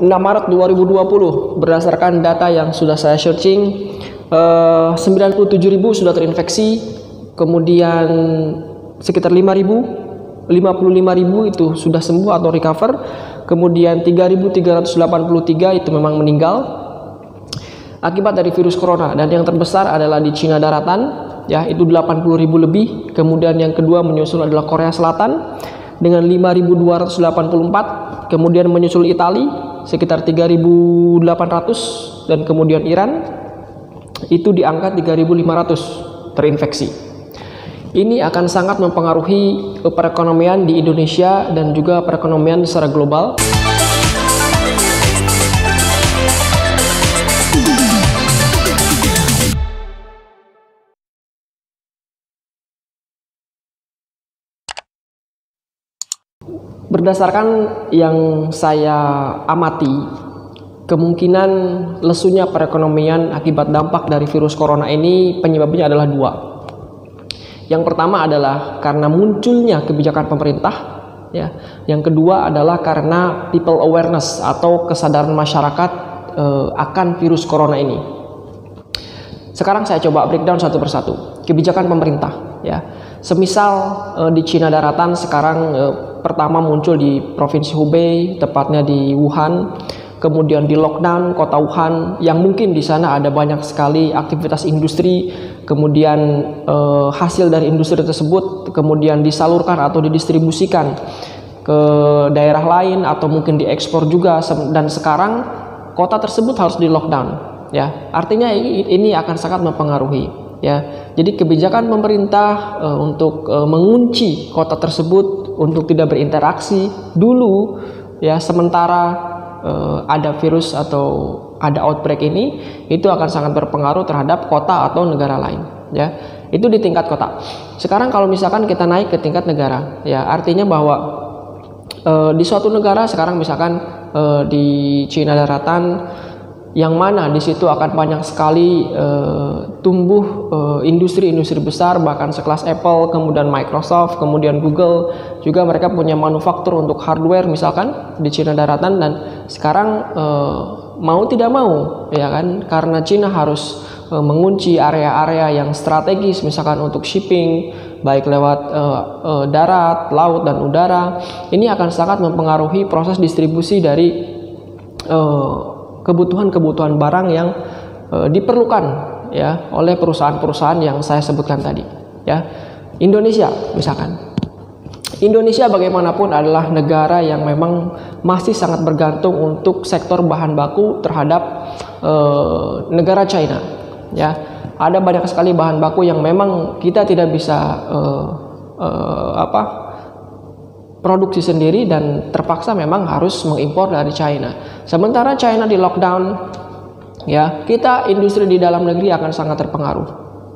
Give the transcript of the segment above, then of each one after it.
6 Maret 2020 berdasarkan data yang sudah saya searching, 97.000 sudah terinfeksi, kemudian sekitar 55.000 itu sudah sembuh atau recover, kemudian 3.383 itu memang meninggal akibat dari virus corona, dan yang terbesar adalah di Cina daratan, ya, itu 80.000 lebih. Kemudian yang kedua menyusul adalah Korea Selatan dengan 5.284, kemudian menyusul Italia sekitar 3.800, dan kemudian Iran itu di angka 3.500 terinfeksi. Ini akan sangat mempengaruhi perekonomian di Indonesia dan juga perekonomian secara global. Berdasarkan yang saya amati, kemungkinan lesunya perekonomian akibat dampak dari virus corona ini penyebabnya adalah dua. Yang pertama adalah karena munculnya kebijakan pemerintah, ya. Yang kedua adalah karena people awareness atau kesadaran masyarakat akan virus corona ini. Sekarang saya coba breakdown satu persatu. Kebijakan pemerintah, ya. Semisal di Cina daratan sekarang pertama muncul di Provinsi Hubei, tepatnya di Wuhan, kemudian di lockdown kota Wuhan, yang mungkin di sana ada banyak sekali aktivitas industri, kemudian hasil dari industri tersebut kemudian disalurkan atau didistribusikan ke daerah lain atau mungkin diekspor juga, dan sekarang kota tersebut harus di lockdown, ya. Artinya ini akan sangat mempengaruhi, ya. Jadi kebijakan pemerintah untuk mengunci kota tersebut untuk tidak berinteraksi dulu, ya, sementara ada virus atau ada outbreak ini, itu akan sangat berpengaruh terhadap kota atau negara lain, ya. Itu di tingkat kota. Sekarang kalau misalkan kita naik ke tingkat negara, ya, artinya bahwa di suatu negara sekarang misalkan di Cina daratan, yang mana di situ akan banyak sekali tumbuh industri-industri besar, bahkan sekelas Apple, kemudian Microsoft, kemudian Google, juga mereka punya manufaktur untuk hardware misalkan di Cina daratan. Dan sekarang mau tidak mau, ya kan, karena Cina harus mengunci area-area yang strategis misalkan untuk shipping baik lewat darat, laut, dan udara, ini akan sangat mempengaruhi proses distribusi dari kebutuhan-kebutuhan barang yang diperlukan, ya, oleh perusahaan-perusahaan yang saya sebutkan tadi, ya. Indonesia misalkan, Indonesia bagaimanapun adalah negara yang memang masih sangat bergantung untuk sektor bahan baku terhadap negara China, ya. Ada banyak sekali bahan baku yang memang kita tidak bisa produksi sendiri dan terpaksa memang harus mengimpor dari China. Sementara China di lockdown, ya, kita industri di dalam negeri akan sangat terpengaruh,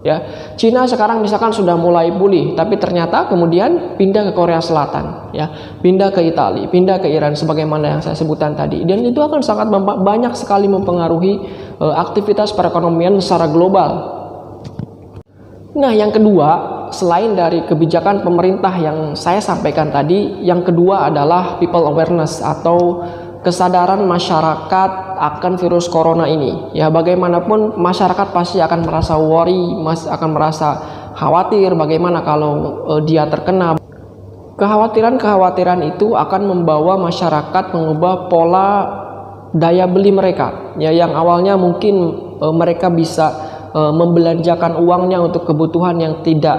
ya. Cina sekarang misalkan sudah mulai pulih, tapi ternyata kemudian pindah ke Korea Selatan, ya, pindah ke Italia, pindah ke Iran, sebagaimana yang saya sebutkan tadi, dan itu akan sangat banyak sekali mempengaruhi aktivitas perekonomian secara global. Nah, yang kedua, selain dari kebijakan pemerintah yang saya sampaikan tadi, yang kedua adalah people awareness atau kesadaran masyarakat akan virus corona ini. Ya, bagaimanapun masyarakat pasti akan merasa worry, akan merasa khawatir bagaimana kalau dia terkena. Kekhawatiran itu akan membawa masyarakat mengubah pola daya beli mereka. Ya, yang awalnya mungkin mereka bisa membelanjakan uangnya untuk kebutuhan yang tidak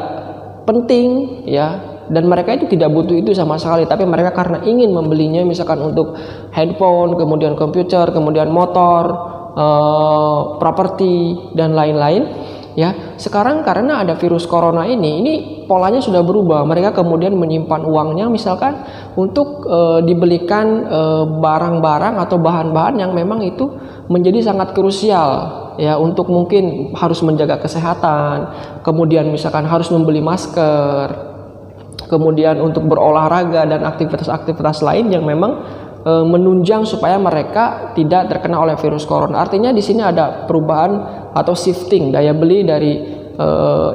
penting, ya, dan mereka itu tidak butuh itu sama sekali, tapi mereka karena ingin membelinya misalkan untuk handphone, kemudian komputer, kemudian motor, properti, dan lain-lain, ya. Sekarang karena ada virus corona ini polanya sudah berubah. Mereka kemudian menyimpan uangnya misalkan untuk dibelikan barang-barang atau bahan-bahan yang memang itu menjadi sangat krusial, ya, untuk mungkin harus menjaga kesehatan, kemudian misalkan harus membeli masker, kemudian untuk berolahraga dan aktivitas-aktivitas lain yang memang menunjang supaya mereka tidak terkena oleh virus corona. Artinya di sini ada perubahan atau shifting daya beli dari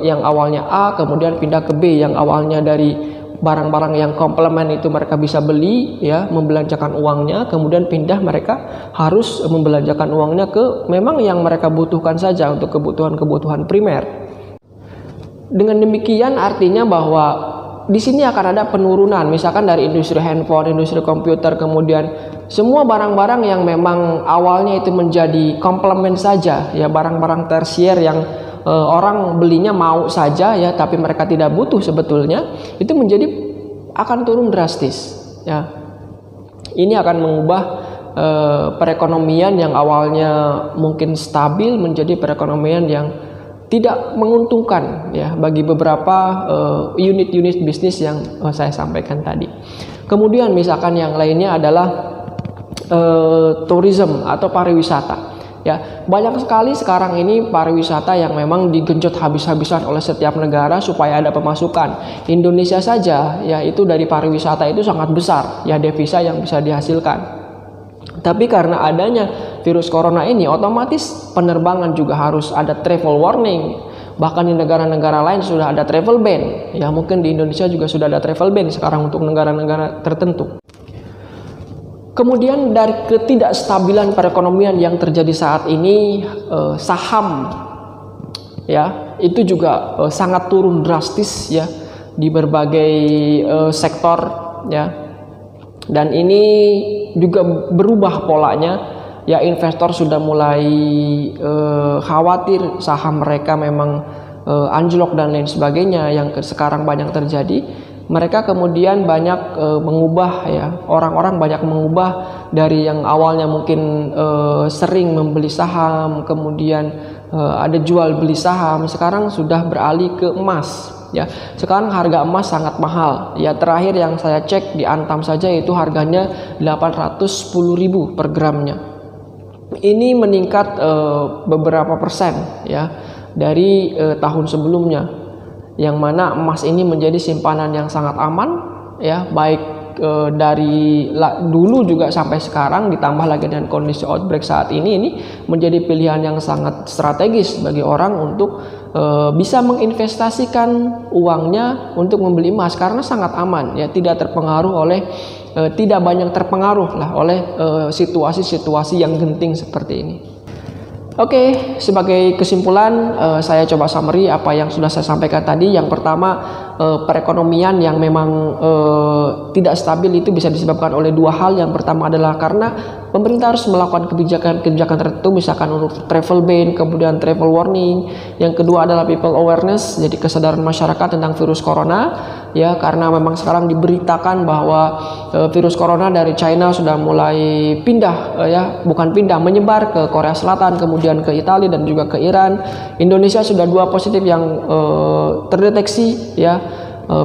yang awalnya A kemudian pindah ke B, yang awalnya dari barang-barang yang komplement itu mereka bisa beli, ya, membelanjakan uangnya, kemudian pindah mereka harus membelanjakan uangnya ke memang yang mereka butuhkan saja untuk kebutuhan-kebutuhan primer. Dengan demikian artinya bahwa di sini akan ada penurunan, misalkan dari industri handphone, industri komputer, kemudian semua barang-barang yang memang awalnya itu menjadi komplement saja, ya, barang-barang tersier yang orang belinya mau saja, ya, tapi mereka tidak butuh sebetulnya, itu menjadi akan turun drastis, ya. Ini akan mengubah perekonomian yang awalnya mungkin stabil menjadi perekonomian yang tidak menguntungkan, ya, bagi beberapa unit-unit bisnis yang saya sampaikan tadi. Kemudian misalkan yang lainnya adalah tourism atau pariwisata, ya. Banyak sekali sekarang ini pariwisata yang memang digenjot habis-habisan oleh setiap negara supaya ada pemasukan. Indonesia saja, ya, itu dari pariwisata itu sangat besar, ya, devisa yang bisa dihasilkan. Tapi karena adanya virus corona ini, otomatis penerbangan juga harus ada travel warning. Bahkan di negara-negara lain sudah ada travel ban. Ya, mungkin di Indonesia juga sudah ada travel ban sekarang untuk negara-negara tertentu. Kemudian dari ketidakstabilan perekonomian yang terjadi saat ini, saham, ya, itu juga sangat turun drastis, ya, di berbagai sektor, ya. Dan ini juga berubah polanya, ya, investor sudah mulai khawatir saham mereka memang anjlok dan lain sebagainya yang sekarang banyak terjadi. Mereka kemudian banyak mengubah, ya, orang-orang banyak mengubah dari yang awalnya mungkin sering membeli saham, kemudian ada jual beli saham, sekarang sudah beralih ke emas, ya. Sekarang harga emas sangat mahal, ya. Terakhir yang saya cek di Antam saja itu harganya 810.000 per gramnya. Ini meningkat beberapa persen, ya, dari tahun sebelumnya, yang mana emas ini menjadi simpanan yang sangat aman, ya, baik dari dulu juga sampai sekarang, ditambah lagi dengan kondisi outbreak saat ini menjadi pilihan yang sangat strategis bagi orang untuk bisa menginvestasikan uangnya untuk membeli emas karena sangat aman, ya, tidak terpengaruh oleh tidak banyak terpengaruh lah oleh situasi-situasi yang genting seperti ini. Oke, sebagai kesimpulan saya coba summary apa yang sudah saya sampaikan tadi. Yang pertama, perekonomian yang memang tidak stabil itu bisa disebabkan oleh dua hal. Yang pertama adalah karena pemerintah harus melakukan kebijakan tertentu, misalkan untuk travel ban, kemudian travel warning. Yang kedua adalah people awareness, jadi kesadaran masyarakat tentang virus corona, ya, karena memang sekarang diberitakan bahwa virus corona dari China sudah mulai pindah, ya, bukan pindah, menyebar ke Korea Selatan, kemudian ke Italia dan juga ke Iran. Indonesia sudah 2 positif yang terdeteksi, ya,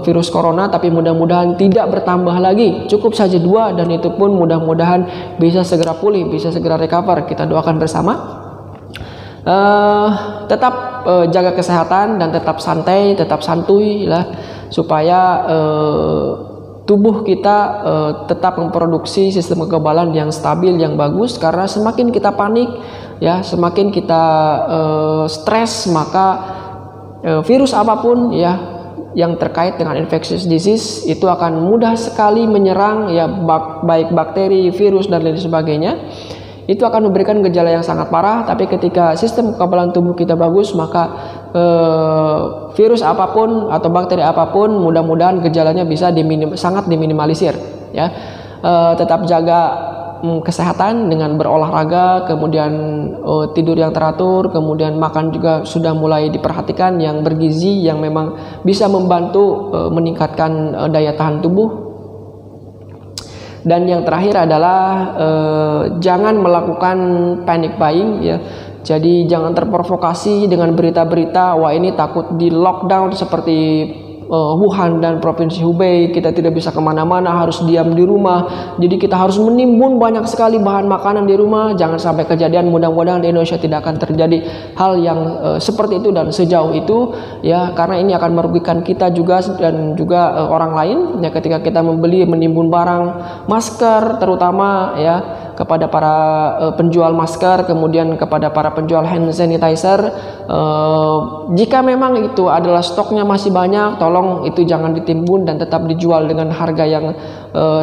virus corona, tapi mudah-mudahan tidak bertambah lagi, cukup saja 2, dan itu pun mudah-mudahan bisa segera pulih, bisa segera recover. Kita doakan bersama. Tetap jaga kesehatan dan tetap santai, tetap santuy lah, supaya tubuh kita tetap memproduksi sistem kekebalan yang stabil, yang bagus. Karena semakin kita panik, ya, semakin kita stres, maka virus apapun, ya, yang terkait dengan infectious disease itu akan mudah sekali menyerang, ya, baik bakteri, virus dan lain sebagainya. Itu akan memberikan gejala yang sangat parah. Tapi ketika sistem kekebalan tubuh kita bagus, maka virus apapun atau bakteri apapun mudah-mudahan gejalanya bisa sangat diminimalisir, ya. Tetap jaga kesehatan dengan berolahraga, kemudian tidur yang teratur, kemudian makan juga sudah mulai diperhatikan yang bergizi, yang memang bisa membantu meningkatkan daya tahan tubuh. Dan yang terakhir adalah jangan melakukan panic buying, ya. Jadi jangan terprovokasi dengan berita-berita, wah ini takut di lockdown seperti Wuhan dan Provinsi Hubei, kita tidak bisa kemana-mana, harus diam di rumah, jadi kita harus menimbun banyak sekali bahan makanan di rumah. Jangan sampai kejadian, mudah-mudahan di Indonesia tidak akan terjadi hal yang seperti itu dan sejauh itu, ya, karena ini akan merugikan kita juga dan juga orang lain, ya, ketika kita menimbun barang, masker terutama, ya, kepada para penjual masker, kemudian kepada para penjual hand sanitizer, jika memang itu adalah stoknya masih banyak, tolong itu jangan ditimbun dan tetap dijual dengan harga yang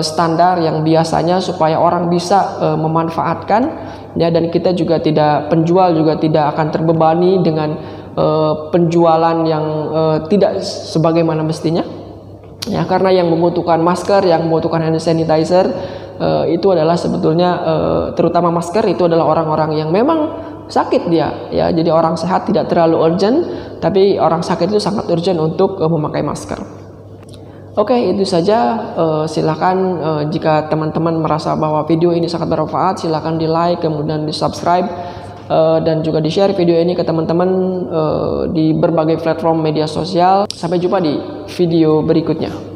standar yang biasanya, supaya orang bisa memanfaatkan ya, dan kita juga penjual juga tidak akan terbebani dengan penjualan yang tidak sebagaimana mestinya ya, karena yang membutuhkan masker, yang membutuhkan hand sanitizer itu adalah sebetulnya terutama masker itu adalah orang-orang yang memang sakit dia ya. Jadi orang sehat tidak terlalu urgent, tapi orang sakit itu sangat urgent untuk memakai masker. Oke, itu saja. Silakan jika teman-teman merasa bahwa video ini sangat bermanfaat, silakan di like, kemudian di subscribe, dan juga di share video ini ke teman-teman di berbagai platform media sosial. Sampai jumpa di video berikutnya.